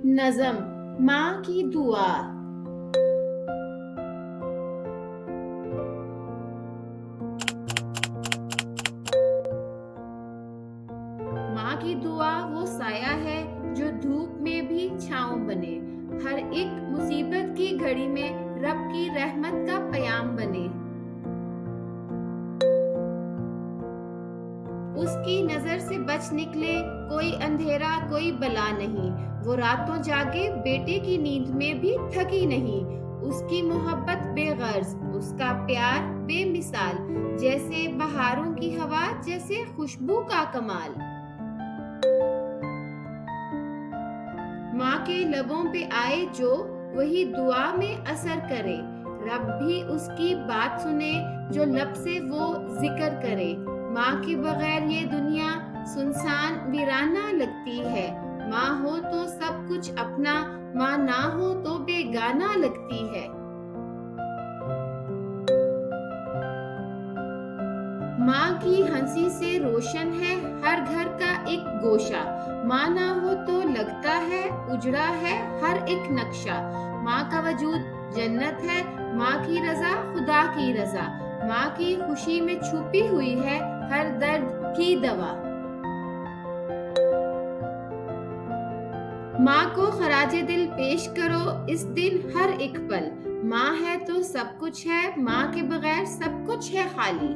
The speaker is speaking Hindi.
नज़म माँ की दुआ। माँ की दुआ वो साया है जो धूप में भी छाँव बने, हर एक मुसीबत की घड़ी में रब की रहमत का पयाम बने। उसकी नज़र से बच निकले कोई अंधेरा कोई बला नहीं, वो रातों जागे बेटे की नींद में भी थकी नहीं। उसकी मोहब्बत बेगर्ज, उसका प्यार बेमिसाल, जैसे बहारों की हवा जैसे खुशबू का कमाल। माँ के लबों पे आए जो वही दुआ में असर करे, रब भी उसकी बात सुने जो लब से वो जिक्र करे। माँ के बगैर ये दुनिया सुनसान वीराना लगती है, माँ हो तो सब कुछ अपना, माँ ना हो तो बेगाना लगती है। माँ की हंसी से रोशन है हर घर का एक गोशा, माँ ना हो तो लगता है उजड़ा है हर एक नक्शा। माँ का वजूद जन्नत है, माँ की रजा खुदा की रजा, माँ की खुशी में छुपी हुई है हर दर्द की दवा। माँ को खराजे दिल पेश करो इस दिन हर एक पल, माँ है तो सब कुछ है, माँ के बगैर सब कुछ है खाली।